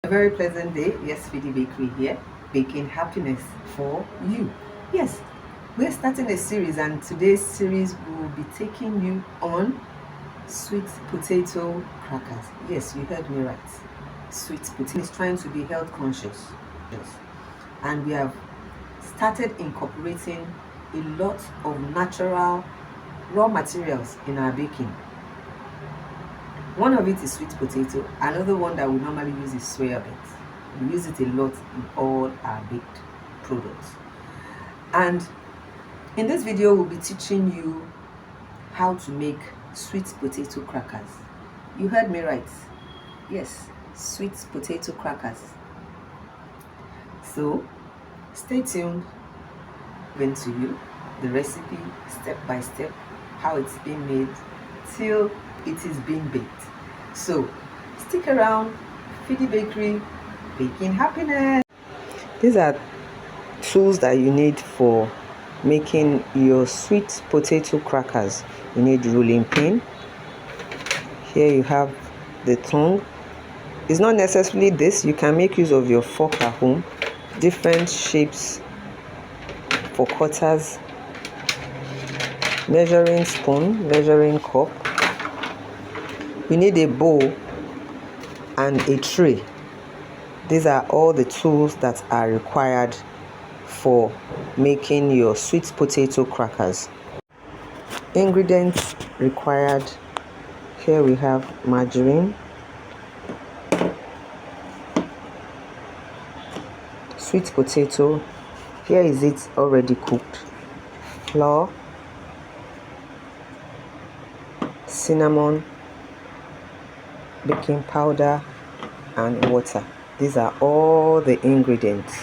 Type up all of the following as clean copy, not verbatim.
A very pleasant day. Yes, Fidi Bakery here, baking happiness for you. Yes, we're starting a series, and today's series will be taking you on sweet potato crackers. Yes, you heard me right. Sweet potato is trying to be health conscious. Yes. And we have started incorporating a lot of natural raw materials in our baking. One of it is sweet potato. Another one that we normally use is soya beans. We use it a lot in all our baked products. And in this video, we'll be teaching you how to make sweet potato crackers. You heard me right. Yes, sweet potato crackers. So stay tuned. Going to you the recipe step by step, how it's being made till it is being baked. So stick around. Fidi Bakery, baking happiness. These are tools that you need for making your sweet potato crackers. You need rolling pin. Here you have the tongue. It's not necessarily this. You can make use of your fork at home. Different shapes for cutters. Measuring spoon, measuring cup. You need a bowl and a tray. These are all the tools that are required for making your sweet potato crackers. Ingredients required. Here we have margarine, sweet potato. Here is it already cooked. Flour, cinnamon, baking powder, and water. These are all the ingredients.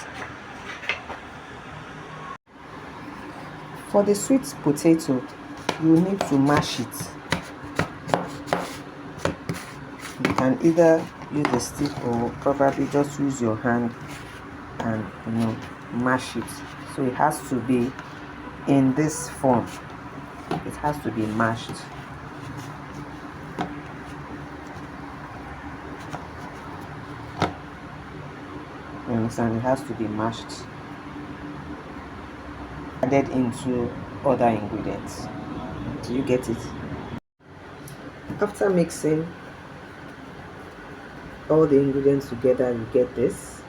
For the sweet potato, you need to mash it. You can either use a stick or probably just use your hand and mash it. So it has to be in this form. It has to be mashed. You understand? It has to be mashed. Added into other ingredients. Do you get it? After mixing all the ingredients together, you get this,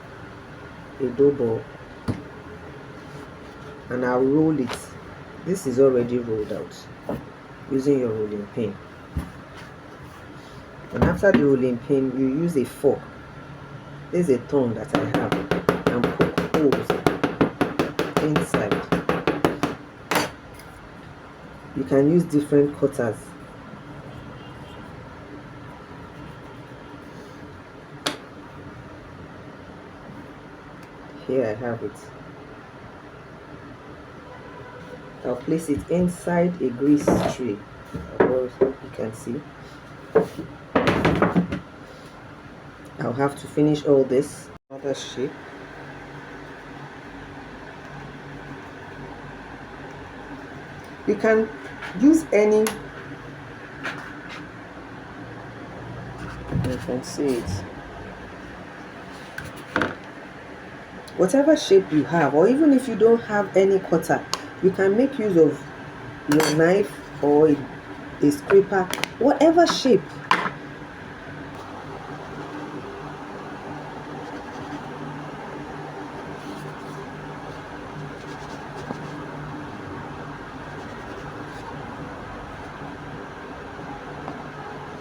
a dough ball, and I'll roll it. This is already rolled out using your rolling pin. And after the rolling pin, you use a fork. This is a tongue that I have, and poke holes inside. You can use different cutters. Here I have it. I'll place it inside a grease tray. You can see. I'll have to finish all this. Another shape. You can use any. You can see it. Whatever shape you have, or even if you don't have any cutter, you can make use of your knife or a scraper, whatever shape.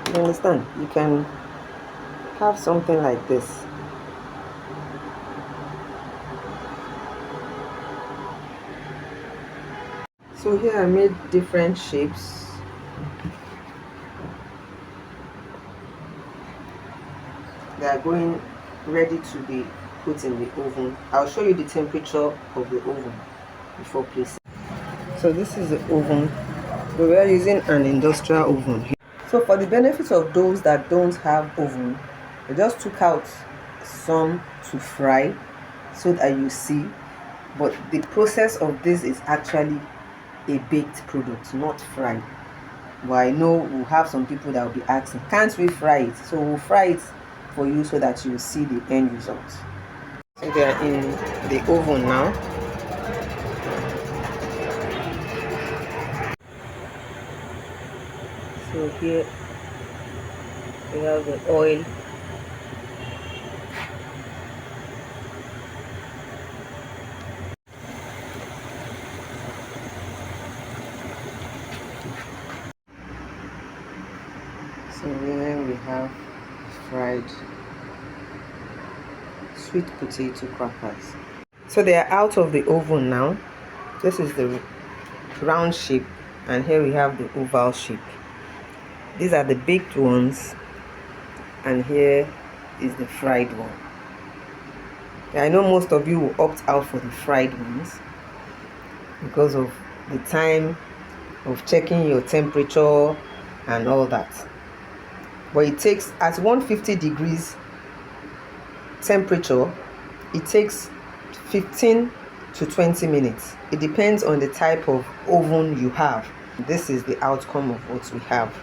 You understand? You can have something like this. So here I made different shapes. They are going ready to be put in the oven. I'll show you the temperature of the oven before placing. So this is the oven. We are using an industrial oven here. So for the benefit of those that don't have oven, I just took out some to fry so that you see. But the process of this is actually a baked product, not fried. But I know we'll have some people that will be asking, can't we fry it? So we'll fry it for you so that you will see the end result. So they are in the oven now. So here we have the oil. So here we have fried sweet potato crackers. So they are out of the oven now. This is the round shape, and here we have the oval shape. These are the baked ones, and here is the fried one. I know most of you will opt out for the fried ones because of the time of checking your temperature and all that. But it takes, at 150 degrees temperature, it takes 15 to 20 minutes. It depends on the type of oven you have. This is the outcome of what we have.